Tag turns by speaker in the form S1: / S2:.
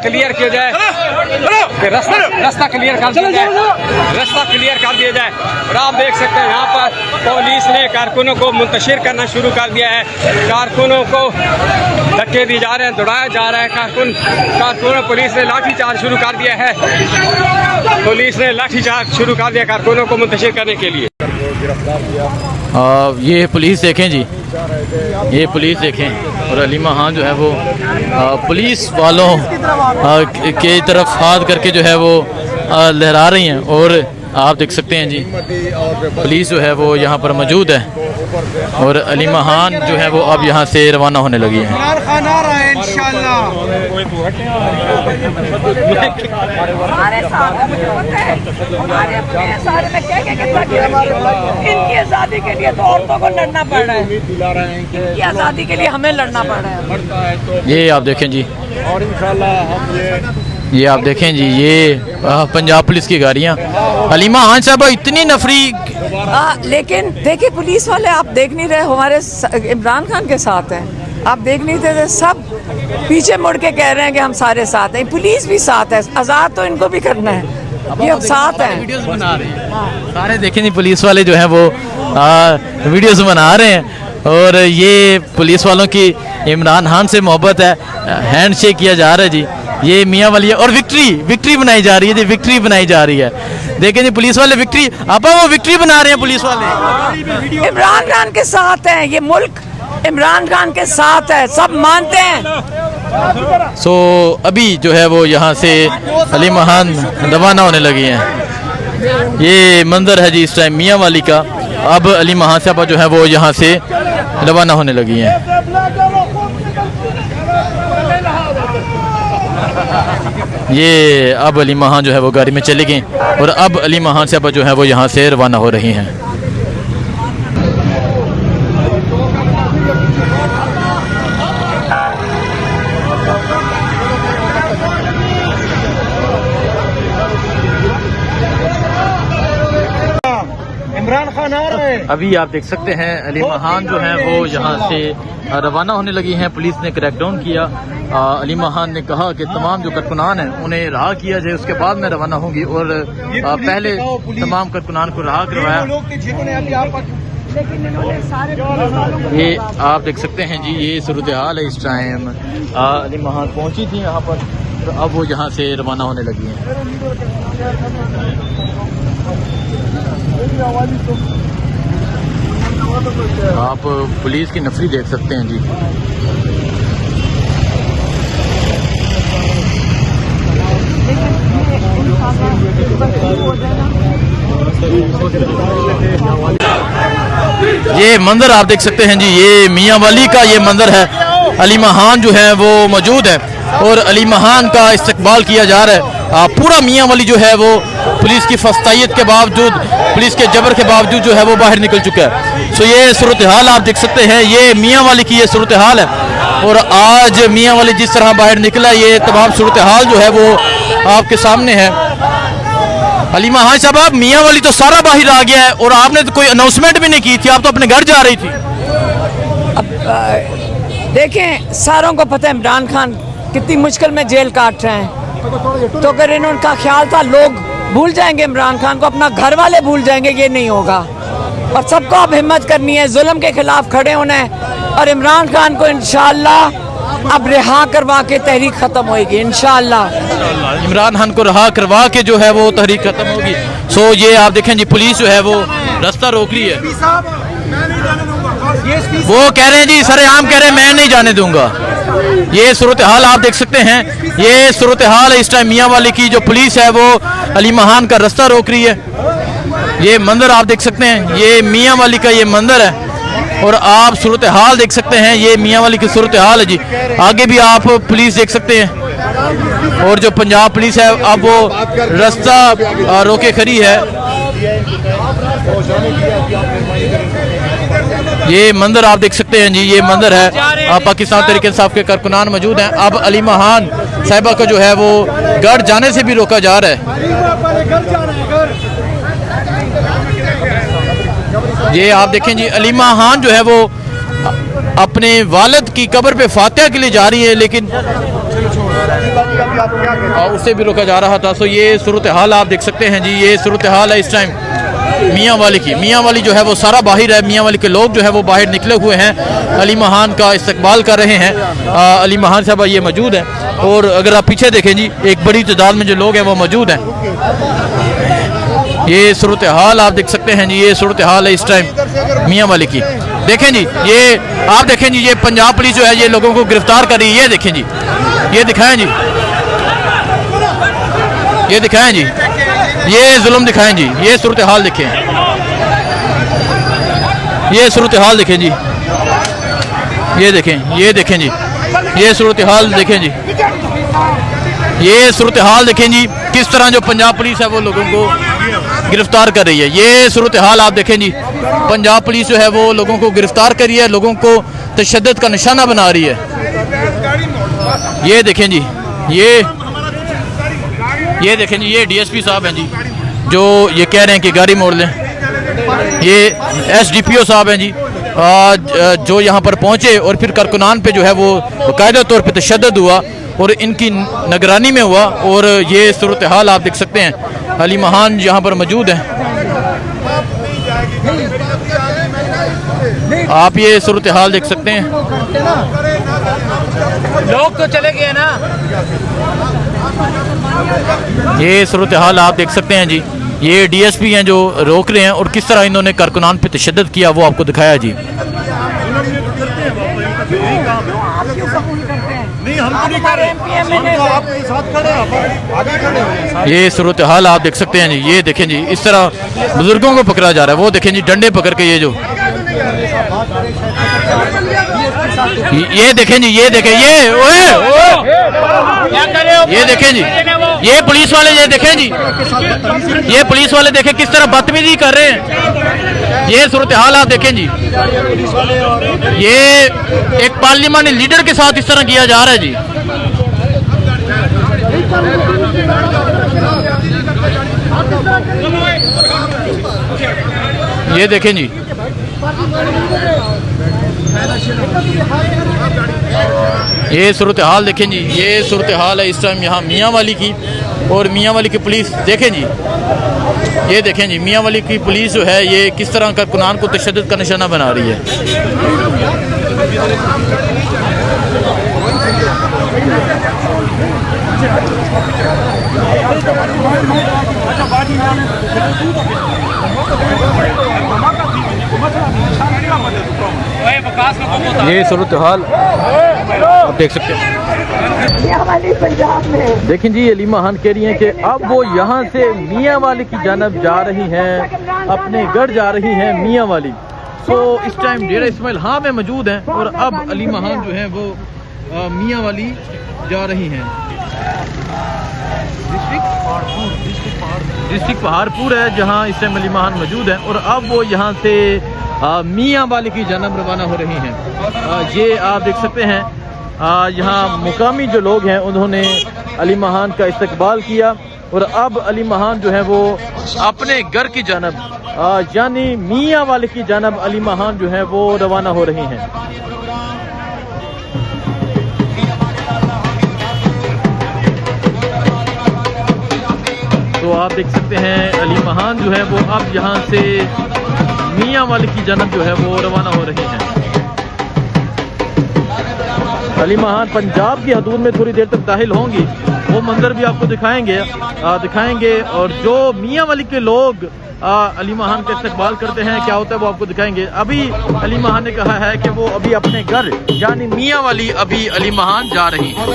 S1: Clear किया जाए, रास्ता क्लियर कर दिया जाए, रास्ता क्लियर कर दिया जाए। और आप देख सकते हैं यहाँ पर पुलिस ने कारकुनों को मुंतशिर करना शुरू कर दिया है। कारकुनों को धक्के दिए जा रहे हैं, दौड़ाया जा रहा है। कारकुनों पुलिस ने लाठीचार्ज शुरू कर दिया है। पुलिस ने लाठीचार्ज शुरू कर दिया कारकुनों को मुंतशिर करने के लिए।
S2: ये पुलिस देखें जी, ये पुलिस देखें और अलीमा खान जो है वो पुलिस वालों के तरफ हाथ करके जो है वो लहरा रही हैं। और आप देख सकते हैं जी पुलिस जो है वो यहाँ पर मौजूद है और अलीमा खान जो है वो अब यहाँ से रवाना होने लगी है।
S3: इनकी आज़ादी के लिए तो औरतों को लड़ना पड़ रहा है, इनकी आज़ादी के लिए हमें लड़ना पड़ रहा है।
S2: ये आप देखें जी,
S4: और इंशाल्लाह हम
S2: ये आप देखें जी, ये पंजाब पुलिस की गाड़ियाँ। अलीमा खान साहब इतनी नफरी,
S3: लेकिन देखिए पुलिस वाले आप देख नहीं रहे, हमारे इमरान खान के साथ हैं। आप देख नहीं थे, सब पीछे मुड़ के कह रहे हैं कि हम सारे साथ हैं। पुलिस भी साथ है, आज़ाद तो इनको भी करना है, ये अब साथ हैं।
S2: वीडियोस बना रहे हैं सारे, देखें जी पुलिस वाले जो हैं वो वीडियोस बना रहे हैं। और ये पुलिस वालों की इमरान खान से मोहब्बत है, हैंड शेक किया जा रहा है जी। ये मियाँ वाली है और विक्ट्री बनाई जा रही है जी, विक्ट्री बनाई जा रही है। देखें जी पुलिस वाले विक्ट्री, आप वो विक्ट्री बना रहे हैं पुलिस वाले।
S3: इमरान खान के साथ हैं, ये मुल्क इमरान खान के साथ है, सब मानते हैं।
S2: अभी जो है वो यहाँ से अलीमा खान रवाना होने लगी हैं। ये मंजर है जी इस टाइम मियाँ वाली का। अब अलीमा खान साहब जो है वो यहाँ से रवाना होने लगी हैं। ये अब अलीमा खान जो है वो गाड़ी में चली गई और अब अलीमा खान साहब जो है वो यहाँ से रवाना हो रही हैं।
S4: इमरान खान आ रहे हैं।
S2: अभी आप देख सकते हैं अलीमा खान जो है वो यहाँ से रवाना होने लगी हैं। पुलिस ने क्रैकडाउन किया। अलीमा खान ने कहा कि तमाम जो कारकुनान हैं उन्हें रहा किया जाए, उसके बाद मैं रवाना होंगी। और पहले तमाम कारकुनान को रहा करवाया। ये आप देख सकते हैं जी, ये सूरत हाल है इस टाइम। अलीमा खान पहुँची थी यहाँ पर, तो अब वो यहाँ से रवाना होने लगी हैं। आप पुलिस की नफरी देख सकते हैं जी। ये मंजर आप देख सकते हैं जी, ये मियाँ वाली का ये मंजर है। अलीमा खान जो है वो मौजूद है और अलीमा खान का इस्तकबाल किया जा रहा है। पूरा मियाँ वाली जो है वो पुलिस की फस्तायत के बावजूद, पुलिस के जबर के बावजूद जो है वो बाहर निकल चुका है। ये सूरत हाल आप देख सकते हैं, ये मियाँ वाली की ये सूरत हाल है। और आज मियाँ वाली जिस तरह बाहर निकला, ये तमाम सूरत हाल जो है वो आपके सामने है। अलीमा खान साहब, आप मियाँ वाली तो सारा बाहर आ गया है और आपने तो कोई अनाउंसमेंट भी नहीं की थी, आप तो अपने घर जा रही थी।
S3: अब देखें, सारों को पता है इमरान खान कितनी मुश्किल में जेल काट रहे हैं। तो अगर इनका ख्याल था लोग भूल जाएंगे इमरान खान को, अपना घर वाले भूल जाएंगे, ये नहीं होगा। और सबको अब हिम्मत करनी है, जुल्म के खिलाफ खड़े होना है। और इमरान खान को इंशाअल्लाह अब रिहा करवा के तहरीक खत्म होगी इंशाअल्लाह।
S2: इमरान खान को रहा करवा के जो है वो तहरीक खत्म होगी। ये आप देखें जी, पुलिस जो है वो रास्ता रोक रही है। वो कह रहे हैं जी, सरेआम कह रहे हैं मैं नहीं जाने दूंगा। ये सूरत हाल आप देख सकते हैं, ये सूरत हाल है इस टाइम मियाँ वाली की। जो पुलिस है वो अलीमा खान का रास्ता रोक रही है। ये मंजर आप देख सकते हैं, ये मियाँ वाली का ये मंजर है। और आप सूरत हाल देख सकते हैं, ये मियाँ वाली की सूरत हाल है जी। आगे भी आप पुलिस देख सकते हैं। और जो पंजाब पुलिस है अब वो रास्ता रोके खड़ी है। ये मंदिर आप देख सकते हैं जी, ये मंदिर है पाकिस्तान तहरीक इंसाफ के कारकुनान मौजूद हैं। अब अलीमा खान साहिबा को जो है वो घर जाने से भी रोका जा रहा है। ये आप देखें जी, अलीमा खान जो है वो अपने वालिद की कब्र पे फातिहा के लिए जा रही है, लेकिन
S4: अभी आप क्या कहते हैं?
S2: और उससे भी रोका जा रहा था। सो ये सूरत हाल आप देख सकते हैं जी, ये सूरत हाल है इस टाइम मियाँ वाली की। मियाँ वाली जो है वो सारा बाहर है, मियाँ वाली के लोग जो है वो बाहर निकले हुए हैं, अली महान का इस्तकबाल कर रहे हैं। अली महान साहब ये मौजूद हैं, और अगर आप पीछे देखें जी, एक बड़ी तादाद में जो लोग हैं वो मौजूद हैं। ये सूरत हाल आप देख सकते हैं जी, ये सूरत हाल है इस टाइम मियाँ वाली की। देखें जी, ये आप देखें जी, ये पंजाब पुलिस जो है ये लोगों को गिरफ्तार कर रही है। ये देखें जी, ये दिखाएं जी, ये दिखाएं जी, ये जुल्म दिखाएं जी, ये सूरत हाल देखें, ये सूरत हाल देखें जी, ये देखें, ये देखें जी, ये सूरत हाल देखें जी, ये सूरत हाल देखें जी, किस तरह जो पंजाब पुलिस है वो लोगों को गिरफ्तार कर रही है। ये सूरत हाल आप देखें जी, पंजाब पुलिस जो है वो लोगों को गिरफ्तार कर रही है, लोगों को तशद्दुद का निशाना बना रही है। ये देखें जी, ये देखें जी, ये डीएसपी साहब हैं जी जो ये कह रहे हैं कि गाड़ी मोड़ लें। ये एसडीपीओ साहब हैं जी जो यहाँ पर पहुँचे और फिर कारकुनान पे जो है वो बाकायदा तौर पे तशद्दुद हुआ और इनकी निगरानी में हुआ। और ये सूरत हाल आप देख सकते हैं, अली महान यहाँ पर मौजूद हैं। आप ये सूरत हाल देख सकते हैं,
S3: लोग तो चले गए ना।
S2: ये सूरत हाल आप देख सकते हैं जी, ये डीएसपी हैं जो रोक रहे हैं और किस तरह इन्होंने कारकुनान पे तशद्दुद किया वो आपको दिखाया जी।
S4: नहीं, हम तो नहीं कर रहे, हम तो आपके साथ खड़े हैं, आगे खड़े हैं।
S2: ये सूरत हाल आप देख सकते हैं जी, ये देखें जी, इस तरह बुजुर्गों को पकड़ा जा रहा है। वो देखें जी, डंडे पकड़ के, ये जो ये देखें जी, ये देखें, ये देखें जी, ये पुलिस वाले, ये देखें जी, ये पुलिस वाले देखें किस तरह बदतमीजी कर रहे हैं। ये सूरत हाल आप देखें जी, ये एक पार्लियामानी लीडर के साथ इस तरह किया जा रहा है जी। ये देखें जी, ये सूरत हाल देखें जी, ये सूरत हाल है इस टाइम यहाँ मियाँ वाली की। और मियाँ वाली की पुलिस देखें जी, ये देखें जी, मियाँ वाली की पुलिस जो है ये किस तरह कारकुनान को तशद्दुद का निशाना बना रही है। ये सूरत हाल आप देख सकते हैं।
S3: पंजाब में
S2: देखें जी, अली महान कह रही हैं कि अब वो यहाँ से मियाँ वाली की जानब जा रही हैं, अपने घर जा रही हैं मियाँ वाली। सो इस टाइम डेरा इस्माइल हाँ में मौजूद हैं और अब अली महान जो है वो मियाँ वाली जा रही हैं। डिस्ट्रिक्ट पहाड़पुर है जहाँ इस टाइम अली महान मौजूद हैं और अब वो यहाँ से मियाँ वाली की जानब रवाना हो रही हैं। ये आप देख सकते हैं, यहाँ मुकामी जो लोग हैं उन्होंने अली महान का इस्तकबाल किया और अब अली महान जो है वो अपने घर की जानब यानी मियाँ वाले की जानब अली महान जो है वो रवाना हो रही हैं। तो आप देख सकते हैं अली महान जो है वो अब यहाँ से मियाँ वाले की जानब जो है वो रवाना हो रही हैं। अली महान पंजाब की हदूद में थोड़ी देर तक दाखिल होंगी, वो मंजर भी आपको दिखाएंगे और जो मियाँ वाली के लोग अली महान का इस्तकबाल करते हैं क्या होता है वो आपको दिखाएंगे। अभी अली महान ने कहा है कि वो अभी अपने घर यानी मियाँ वाली अभी अली महान जा रही है।